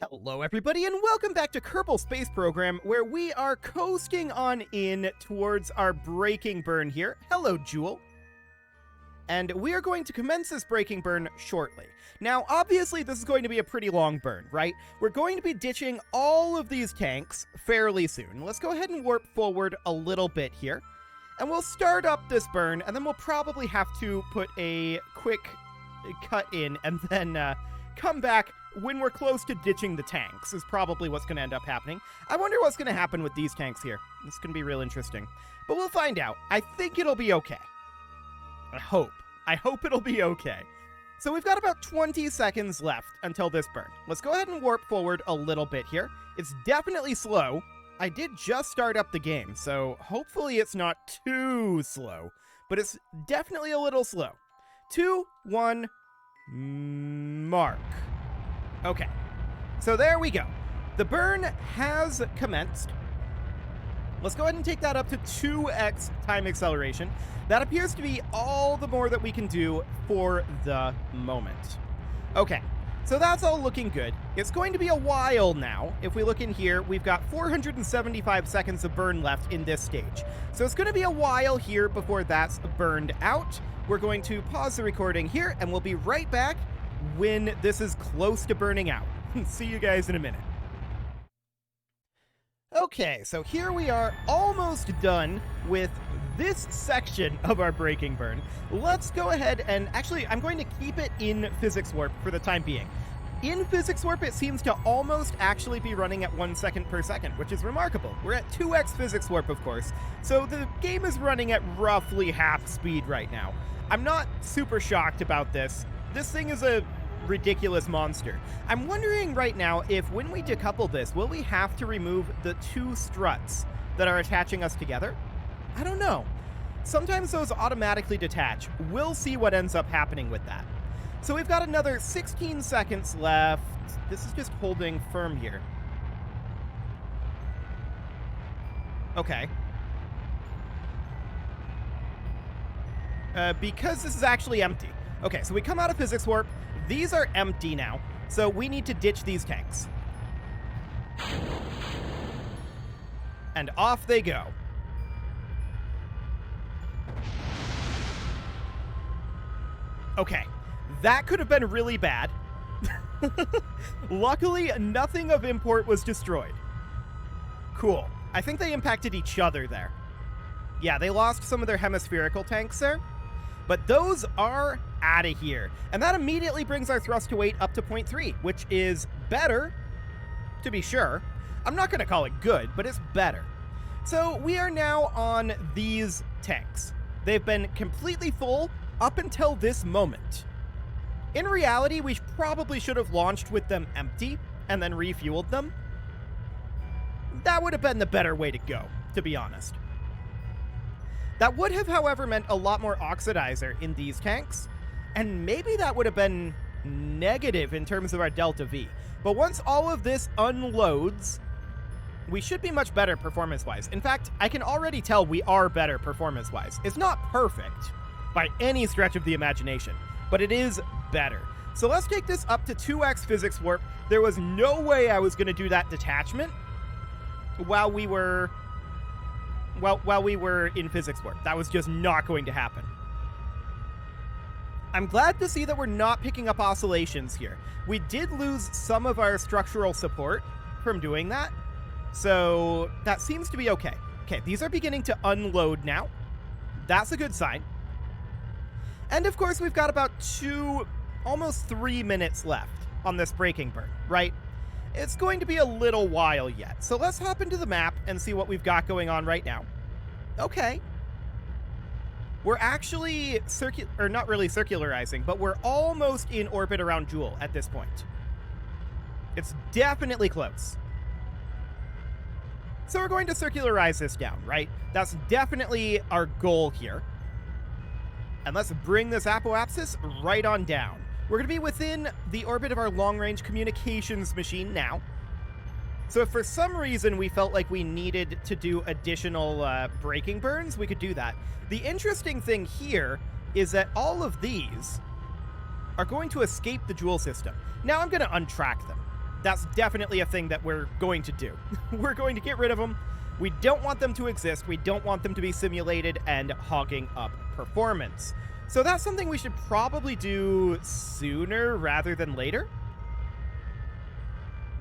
Hello everybody and welcome back to Kerbal Space Program, where we are coasting on in towards our breaking burn here. Hello, Jewel. And we are going to commence this breaking burn shortly. Now, obviously this is going to be a pretty long burn, right? We're going to be ditching all of these tanks fairly soon. Let's go ahead and warp forward a little bit here. And we'll start up this burn, and then we'll probably have to put a quick cut in, and then come back when we're close to ditching the tanks, is probably what's going to end up happening. I wonder what's going to happen with these tanks here. This is going to be real interesting. But we'll find out. I think it'll be okay. I hope it'll be okay. So we've got about 20 seconds left until this burn. Let's go ahead and warp forward a little bit here. It's definitely slow. I did just start up the game, so hopefully it's not too slow. But it's definitely a little slow. 2, 1, mark. Okay, so there we go. The burn has commenced. Let's go ahead and take that up to 2x time acceleration. That appears to be all the more that we can do for the moment. Okay, so that's all looking good. It's going to be a while now. If we look in here, we've got 475 seconds of burn left in this stage. So it's going to be a while here before that's burned out. We're going to pause the recording here, and we'll be right back when this is close to burning out. See you guys in a minute. Okay, so here we are almost done with this section of our breaking burn. Let's go ahead and actually, I'm going to keep it in physics warp for the time being. In physics warp, it seems to almost actually be running at 1 second per second, which is remarkable. We're at 2x physics warp, of course, so the game is running at roughly half speed right now. I'm not super shocked about this. This thing is a ridiculous monster. I'm wondering right now if when we decouple this, will we have to remove the 2 struts that are attaching us together? I don't know. Sometimes those automatically detach. We'll see what ends up happening with that. So we've got another 16 seconds left. This is just holding firm here. Okay. Because this is actually empty. Okay, so we come out of physics warp. These are empty now, so we need to ditch these tanks. And off they go. Okay, that could have been really bad. Luckily, nothing of import was destroyed. Cool. I think they impacted each other there. Yeah, they lost some of their hemispherical tanks there. But those are out of here. And that immediately brings our thrust to weight up to 0.3, which is better, to be sure. I'm not going to call it good, but it's better. So we are now on these tanks. They've been completely full up until this moment. In reality, we probably should have launched with them empty and then refueled them. That would have been the better way to go, to be honest. That would have, however, meant a lot more oxidizer in these tanks, and maybe that would have been negative in terms of our delta V. But once all of this unloads, we should be much better performance-wise. In fact, I can already tell we are better performance-wise. It's not perfect by any stretch of the imagination, but it is better. So let's take this up to 2x physics warp. There was no way I was going to do that detachment while we were in physics warp. That was just not going to happen. I'm glad to see that we're not picking up oscillations here. We did lose some of our structural support from doing that, so that seems to be okay. Okay, these are beginning to unload now. That's a good sign. And of course, we've got about almost 3 minutes left on this breaking burn, right? It's going to be a little while yet. So let's hop into the map and see what we've got going on right now. Okay. We're actually not really circularizing, but we're almost in orbit around Joule at this point. It's definitely close. So we're going to circularize this down, right? That's definitely our goal here. And let's bring this apoapsis right on down. We're going to be within the orbit of our long-range communications machine now. So if for some reason we felt like we needed to do additional braking burns, we could do that. The interesting thing here is that all of these are going to escape the Joule system. Now I'm going to untrack them. That's definitely a thing that we're going to do. We're going to get rid of them. We don't want them to exist. We don't want them to be simulated and hogging up performance. So that's something we should probably do sooner rather than later.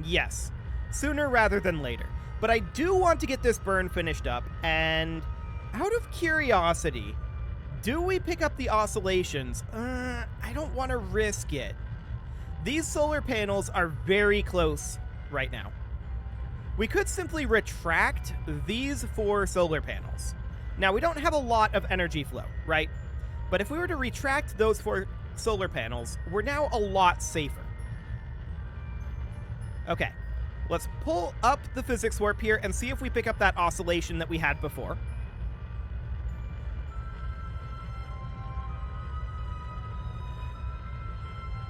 Yes, sooner rather than later. But I do want to get this burn finished up, and out of curiosity, do we pick up the oscillations? I don't want to risk it. These solar panels are very close right now. We could simply retract these 4 solar panels. Now, we don't have a lot of energy flow, right? But if we were to retract those 4 solar panels, we're now a lot safer. Okay, let's pull up the physics warp here and see if we pick up that oscillation that we had before.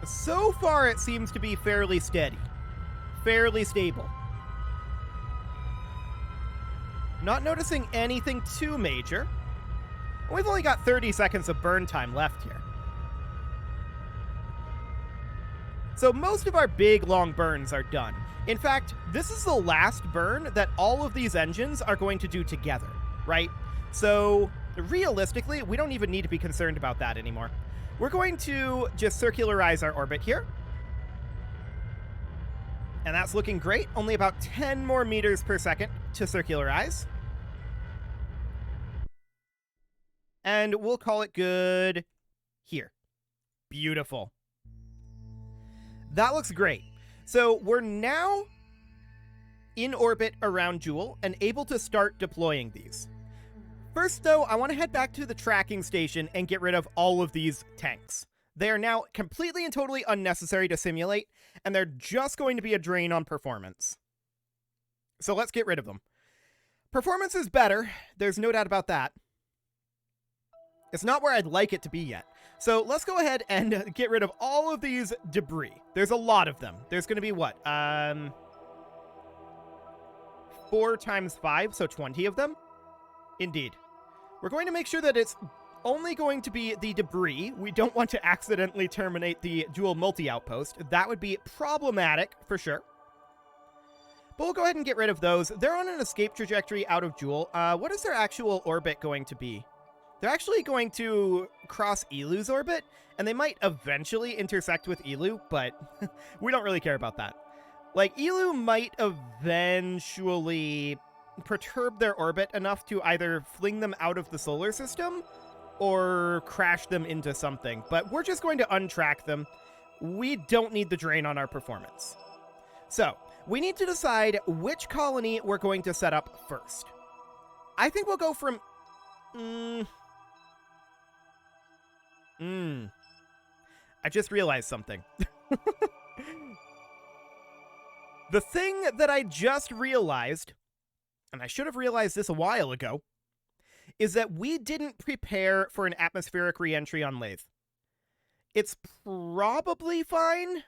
So far, it seems to be fairly steady, fairly stable. Not noticing anything too major. We've only got 30 seconds of burn time left here. So most of our big, long burns are done. In fact, this is the last burn that all of these engines are going to do together, right? So realistically, we don't even need to be concerned about that anymore. We're going to just circularize our orbit here. And that's looking great. Only about 10 more meters per second to circularize. And we'll call it good here. Beautiful. That looks great. So we're now in orbit around Jool and able to start deploying these. First, though, I want to head back to the tracking station and get rid of all of these tanks. They are now completely and totally unnecessary to simulate, and they're just going to be a drain on performance. So let's get rid of them. Performance is better. There's no doubt about that. It's not where I'd like it to be yet. So let's go ahead and get rid of all of these debris. There's a lot of them. There's going to be what? 4 times 5, so 20 of them? Indeed. We're going to make sure that it's only going to be the debris. We don't want to accidentally terminate the Jool multi-outpost. That would be problematic, for sure. But we'll go ahead and get rid of those. They're on an escape trajectory out of Jool. What is their actual orbit going to be? They're actually going to cross Elu's orbit, and they might eventually intersect with Elu, but we don't really care about that. Like, Elu might eventually perturb their orbit enough to either fling them out of the solar system or crash them into something, but we're just going to untrack them. We don't need the drain on our performance. So, we need to decide which colony we're going to set up first. I think we'll go from... I just realized something. The thing that I just realized, and I should have realized this a while ago, is that we didn't prepare for an atmospheric re-entry on Lathe. It's probably fine,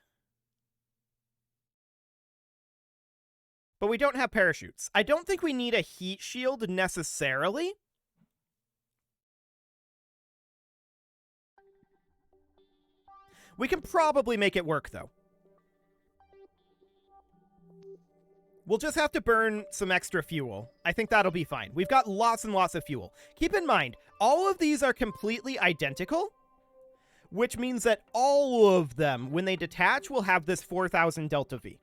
but we don't have parachutes. I don't think we need a heat shield necessarily. We can probably make it work, though. We'll just have to burn some extra fuel. I think that'll be fine. We've got lots and lots of fuel. Keep in mind, all of these are completely identical, which means that all of them, when they detach, will have this 4,000 delta V.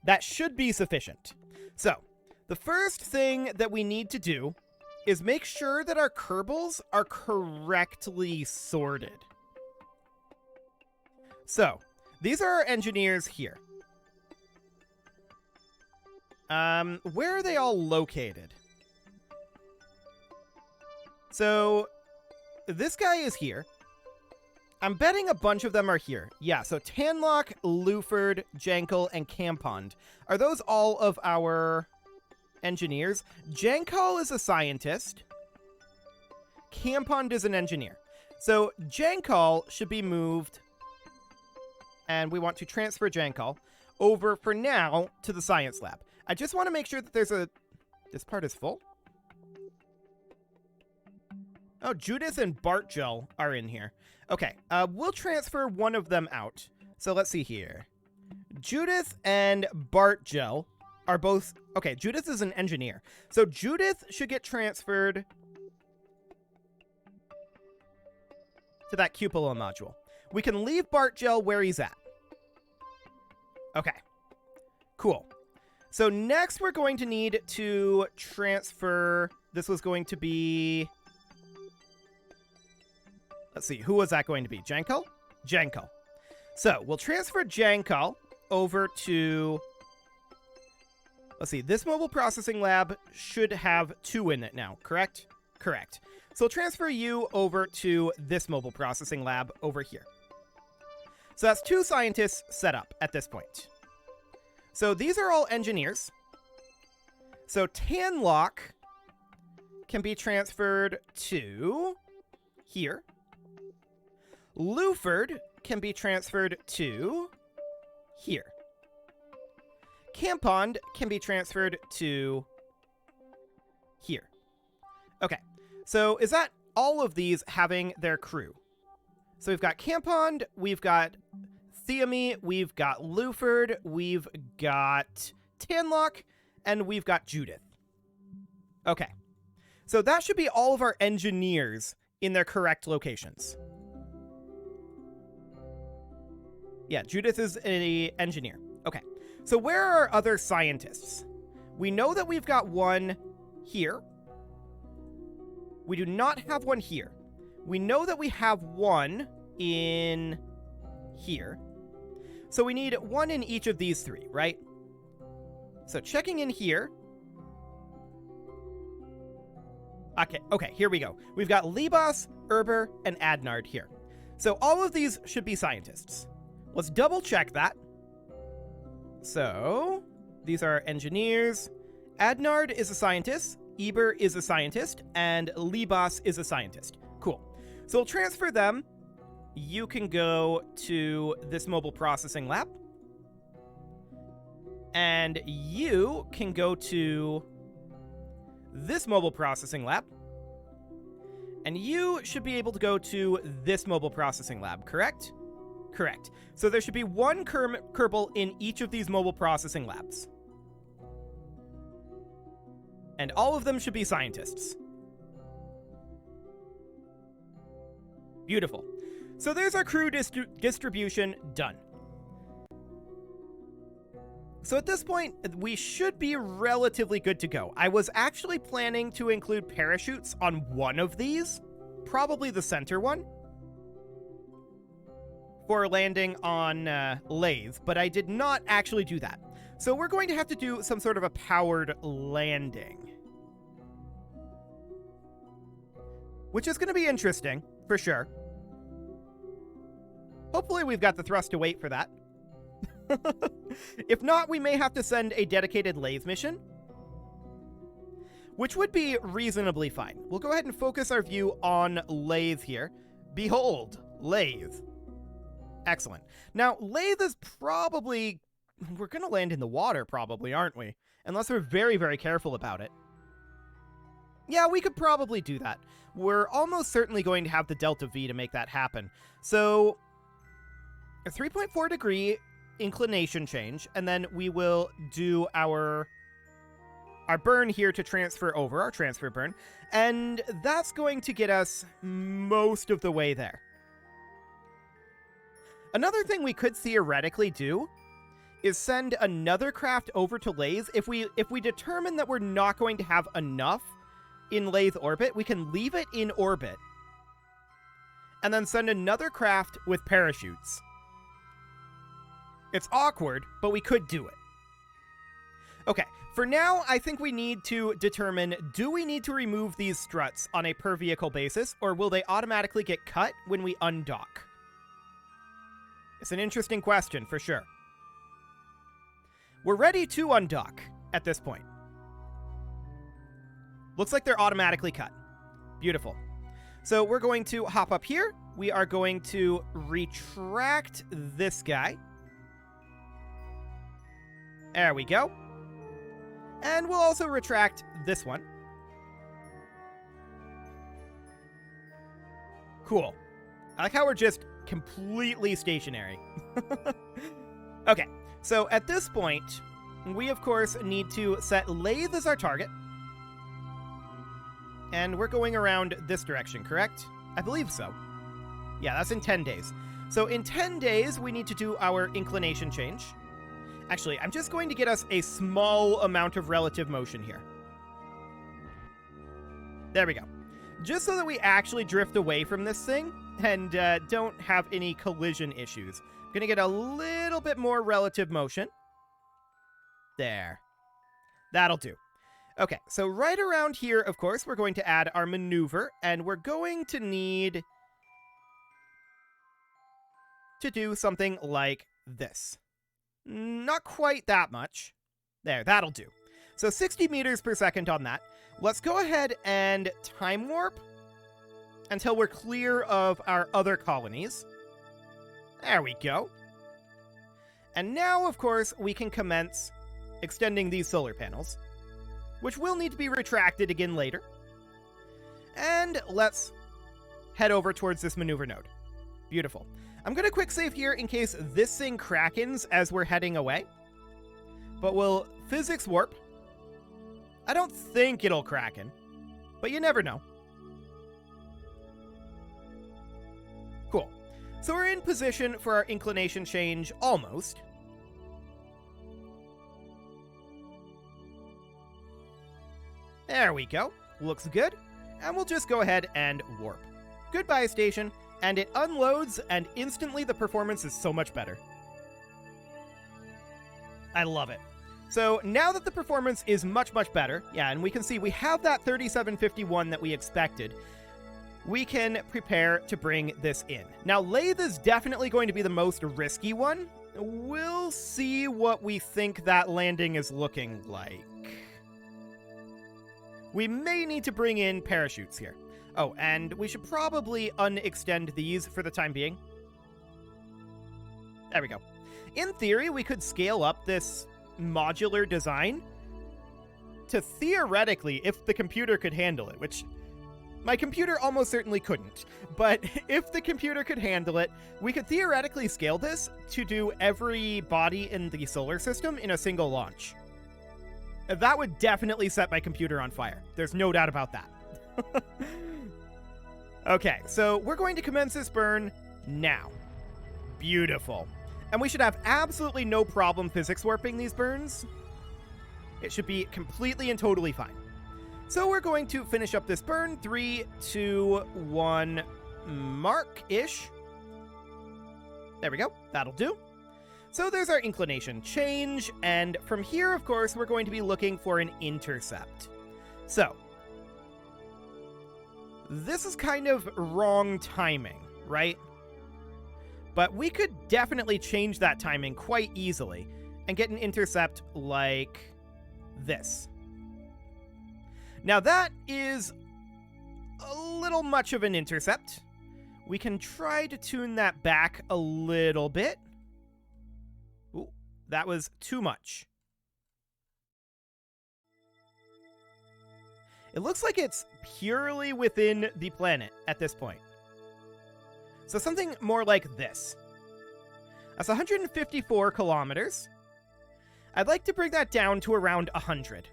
That should be sufficient. So, the first thing that we need to do is make sure that our Kerbals are correctly sorted. So, these are our engineers here. Where are they all located? So, this guy is here. I'm betting a bunch of them are here. Yeah, so Tanlock, Luford, Jankel, and Campond. Are those all of our engineers? Jankel is a scientist. Campond is an engineer. So, Jankel should be moved... And we want to transfer Jankel over, for now, to the science lab. I just want to make sure that there's a... This part is full? Oh, Judith and Bartgel are in here. Okay, we'll transfer one of them out. So let's see here. Judith and Bartgel are both... Okay, Judith is an engineer. So Judith should get transferred to that cupola module. We can leave Bartgel where he's at. Okay, cool. So next we're going to need to transfer... This was going to be... Let's see, who was that going to be? Jankel? Jankel. So we'll transfer Jankel over to... Let's see, this mobile processing lab should have 2 in it now, correct? Correct. So we'll transfer you over to this mobile processing lab over here. So that's 2 scientists set up at this point. So these are all engineers. So Tanlock can be transferred to here. Luford can be transferred to here. Campond can be transferred to here. Okay, so is that all of these having their crew? So we've got Campond, we've got Theamy, we've got Luford, we've got Tanlock, and we've got Judith. Okay, so that should be all of our engineers in their correct locations. Yeah, Judith is an engineer. Okay, so where are our other scientists? We know that we've got one here. We do not have one here. We know that we have one in here. So we need one in each of these 3, right? So checking in here. Okay, here we go. We've got Libas, Erber, and Adnard here. So all of these should be scientists. Let's double check that. So these are engineers. Adnard is a scientist, Eber is a scientist, and Libas is a scientist. Cool. So we'll transfer them. You can go to this mobile processing lab. And you can go to this mobile processing lab. And you should be able to go to this mobile processing lab, correct? Correct. So there should be one Kerbal in each of these mobile processing labs. And all of them should be scientists. Beautiful. So there's our crew distribution done. So at this point, we should be relatively good to go. I was actually planning to include parachutes on one of these, probably the center one, for landing on Lathe, but I did not actually do that. So we're going to have to do some sort of a powered landing, which is going to be interesting, for sure. Hopefully we've got the thrust to weight for that. If not, we may have to send a dedicated Lathe mission, which would be reasonably fine. We'll go ahead and focus our view on Lathe here. Behold, Lathe. Excellent. Now, Lathe is probably... We're going to land in the water, probably, aren't we? Unless we're very, very careful about it. Yeah, we could probably do that. We're almost certainly going to have the Delta V to make that happen. So, a 3.4 degree inclination change, and then we will do our burn here to transfer over, our transfer burn, and that's going to get us most of the way there. Another thing we could theoretically do is send another craft over to Lathe. If we determine that we're not going to have enough in Lathe orbit, we can leave it in orbit and then send another craft with parachutes. It's awkward, but we could do it. Okay, for now, I think we need to determine, do we need to remove these struts on a per vehicle basis, or will they automatically get cut when we undock? It's an interesting question, for sure. We're ready to undock at this point. Looks like they're automatically cut. Beautiful. So we're going to hop up here. We are going to retract this guy. There we go. And we'll also retract this one. Cool. I like how we're just completely stationary. Okay, So at this point, we of course need to set Lathe as our target. And we're going around this direction, correct? I believe so. Yeah, that's in 10 days. So in 10 days, we need to do our inclination change. Actually, I'm just going to get us a small amount of relative motion here. There we go. Just so that we actually drift away from this thing and don't have any collision issues. I'm going to get a little bit more relative motion. There. That'll do. Okay, so right around here, of course, we're going to add our maneuver, and we're going to need to do something like this. Not quite that much. There, that'll do. So 60 meters per second on that. Let's go ahead and time warp until we're clear of our other colonies. There we go. And now, of course, we can commence extending these solar panels, which will need to be retracted again later. And let's head over towards this maneuver node. Beautiful. I'm going to quick save here in case this thing krakens as we're heading away. But we'll physics warp. I don't think it'll kraken, but you never know. Cool. So we're in position for our inclination change, almost. There we go. Looks good. And we'll just go ahead and warp. Goodbye, station. And it unloads, and instantly the performance is so much better. I love it. So now that the performance is much, much better, yeah, and we can see we have that 3751 that we expected, we can prepare to bring this in. Now, Lathe is definitely going to be the most risky one. We'll see what we think that landing is looking like. We may need to bring in parachutes here. Oh, and we should probably unextend these for the time being. There we go. In theory, we could scale up this modular design to theoretically, if the computer could handle it, which my computer almost certainly couldn't, but if the computer could handle it, we could theoretically scale this to do every body in the solar system in a single launch. That would definitely set my computer on fire. There's no doubt about that. Okay, so we're going to commence this burn now. Beautiful. And we should have absolutely no problem physics warping these burns. It should be completely and totally fine. So we're going to finish up this burn. 3, 2, 1, mark-ish. There we go. That'll do. So there's our inclination change. And from here, of course, we're going to be looking for an intercept. So this is kind of wrong timing, right? But we could definitely change that timing quite easily and get an intercept like this. Now that is a little much of an intercept. We can try to tune that back a little bit. Ooh, that was too much. It looks like it's purely within the planet at this point. So something more like this. That's 154 kilometers. I'd like to bring that down to around 100.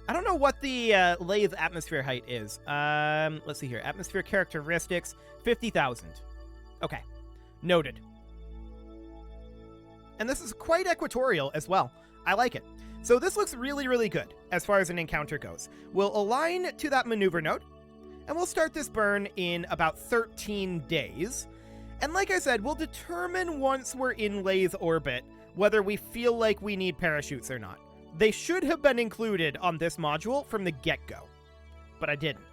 I don't know what the Lathe atmosphere height is. Let's see here. Atmosphere characteristics, 50,000. Okay, noted. And this is quite equatorial as well. I like it. So this looks really, really good as far as an encounter goes. We'll align to that maneuver node, and we'll start this burn in about 13 days. And like I said, we'll determine once we're in Lathe orbit whether we feel like we need parachutes or not. They should have been included on this module from the get-go, but I didn't.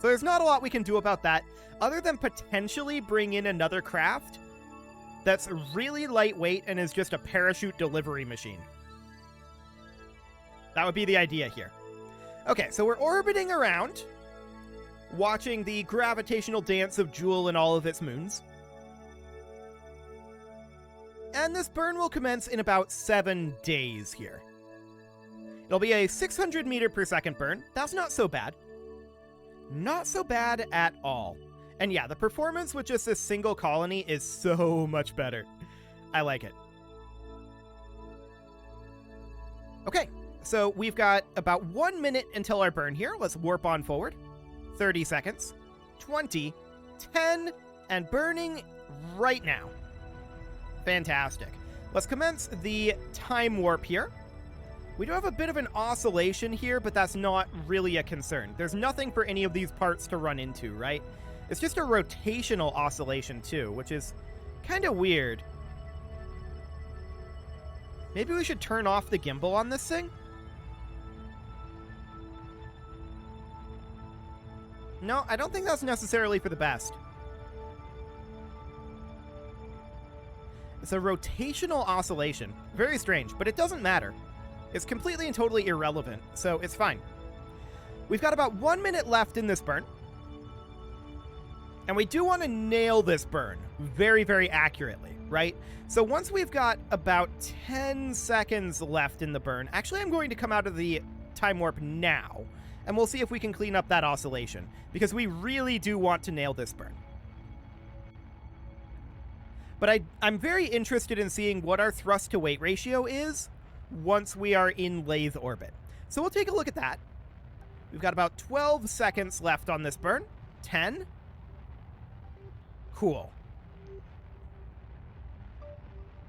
So there's not a lot we can do about that, other than potentially bring in another craft that's really lightweight and is just a parachute delivery machine. That would be the idea here. Okay, so we're orbiting around, watching the gravitational dance of Jool and all of its moons. And this burn will commence in about 7 days here. It'll be a 600 meter per second burn. That's not so bad. Not so bad at all. And yeah, the performance with just this single colony is so much better. I like it. Okay, so we've got about 1 minute until our burn here. Let's warp on forward. 30 seconds, 20, 10, and burning right now. Fantastic. Let's commence the time warp here. We do have a bit of an oscillation here, but that's not really a concern. There's nothing for any of these parts to run into, right? It's just a rotational oscillation too, which is kind of weird. Maybe we should turn off the gimbal on this thing? No, I don't think that's necessarily for the best. It's a rotational oscillation. Very strange, but it doesn't matter. It's completely and totally irrelevant, so it's fine. We've got about 1 minute left in this burn. And we do want to nail this burn very, very accurately, right? So once we've got about 10 seconds left in the burn, actually I'm going to come out of the time warp now, and we'll see if we can clean up that oscillation, because we really do want to nail this burn. But I'm very interested in seeing what our thrust to weight ratio is once we are in lathe orbit. So we'll take a look at that. We've got about 12 seconds left on this burn. 10. Cool.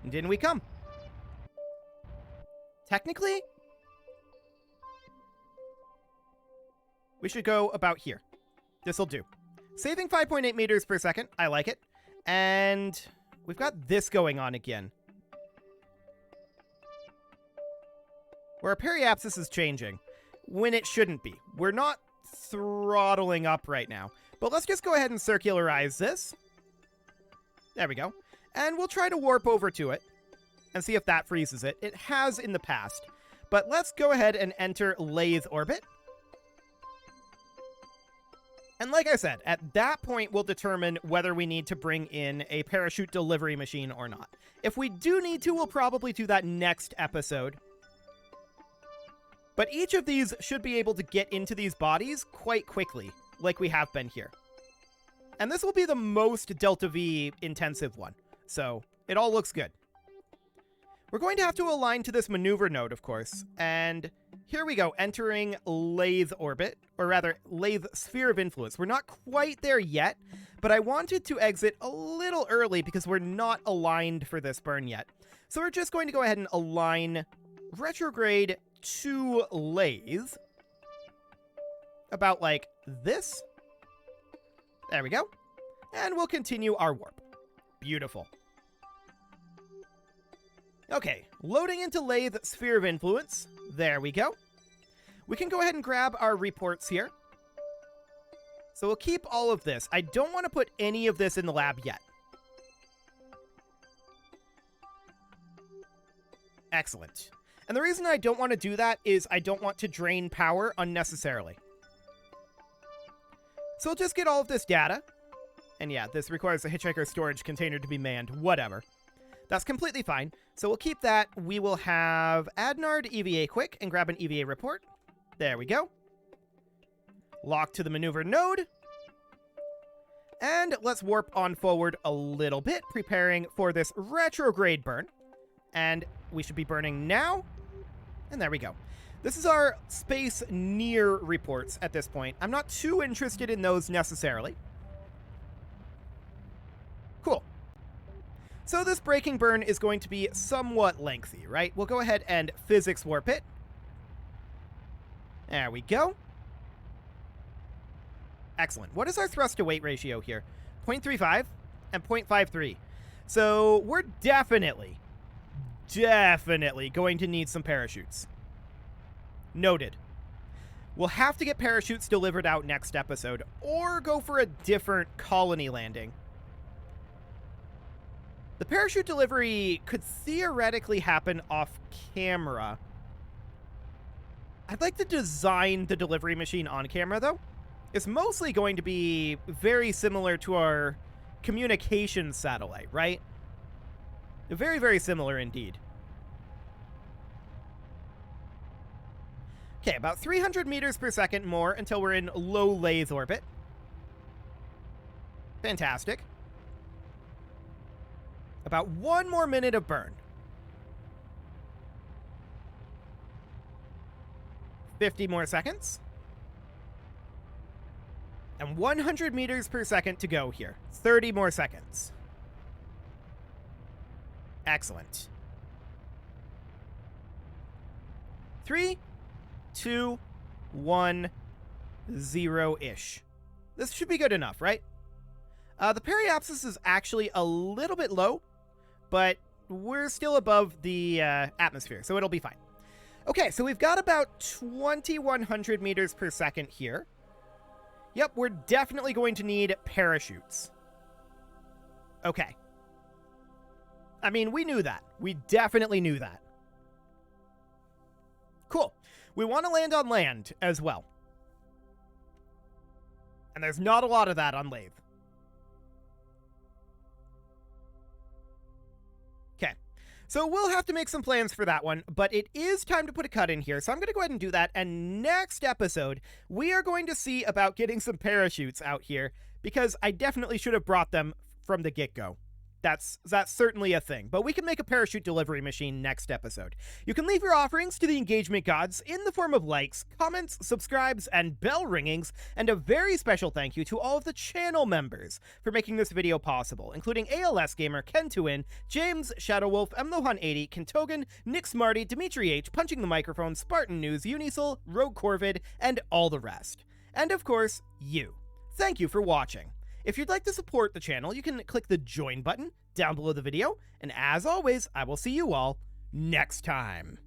And in we come. Technically, we should go about here. This'll do. Saving 5.8 meters per second. I like it. And we've got this going on again, where our periapsis is changing when it shouldn't be. We're not throttling up right now. But let's just go ahead and circularize this. There we go. And we'll try to warp over to it and see if that freezes it. It has in the past. But let's go ahead and enter lathe orbit. And like I said, at that point, we'll determine whether we need to bring in a parachute delivery machine or not. If we do need to, we'll probably do that next episode. But each of these should be able to get into these bodies quite quickly, like we have been here. And this will be the most Delta V intensive one, so it all looks good. We're going to have to align to this maneuver node, of course, and here we go, entering lathe orbit, or rather, lathe sphere of influence. We're not quite there yet, but I wanted to exit a little early because we're not aligned for this burn yet. So we're just going to go ahead and align retrograde to lathe, about like this. There we go. And we'll continue our warp. Beautiful. Okay, loading into lathe sphere of influence. There we go. We can go ahead and grab our reports here. So we'll keep all of this. I don't want to put any of this in the lab yet. Excellent. And the reason I don't want to do that is I don't want to drain power unnecessarily. So we'll just get all of this data. And yeah, this requires a hitchhiker storage container to be manned. Whatever. That's completely fine. So we'll keep that. We will have Adnard EVA quick and grab an EVA report. There we go. Lock to the maneuver node. And let's warp on forward a little bit, preparing for this retrograde burn. And we should be burning now. And there we go. This is our space near reports at this point. I'm not too interested in those necessarily. Cool. So this braking burn is going to be somewhat lengthy, right? We'll go ahead and physics warp it. There we go. Excellent. What is our thrust to weight ratio here? 0.35 and 0.53. So we're definitely going to need some parachutes. Noted. We'll have to get parachutes delivered out next episode, or go for a different colony landing. The parachute delivery could theoretically happen off camera. I'd like to design the delivery machine on camera, though. It's mostly going to be very similar to our communications satellite, right? Very, very similar indeed. Okay, about 300 meters per second more until we're in low lathe orbit. Fantastic. About 1 more minute of burn. 50 more seconds. And 100 meters per second to go here. 30 more seconds. Excellent. 3, 2, 1, 0-ish. This should be good enough, right? The periapsis is actually a little bit low, but we're still above the atmosphere, so it'll be fine. Okay, so we've got about 2,100 meters per second here. Yep, we're definitely going to need parachutes. Okay. I mean, we knew that. We definitely knew that. Cool. We want to land on land as well. And there's not a lot of that on Lathe. Okay. So we'll have to make some plans for that one, but it is time to put a cut in here, so I'm going to go ahead and do that, and next episode, we are going to see about getting some parachutes out here, because I definitely should have brought them from the get-go. That's certainly a thing, but we can make a parachute delivery machine next episode. You can leave your offerings to the engagement gods in the form of likes, comments, subscribes, and bell ringings, and a very special thank you to all of the channel members for making this video possible, including ALS Gamer, Ken2In, James, Shadowwolf, Mlohan80, Kentogan, Nick Smarty, Dimitri H, Punching the Microphone, Spartan News, Unisol, Rogue Corvid, and all the rest. And of course, you. Thank you for watching. If you'd like to support the channel, you can click the join button down below the video, and as always, I will see you all next time.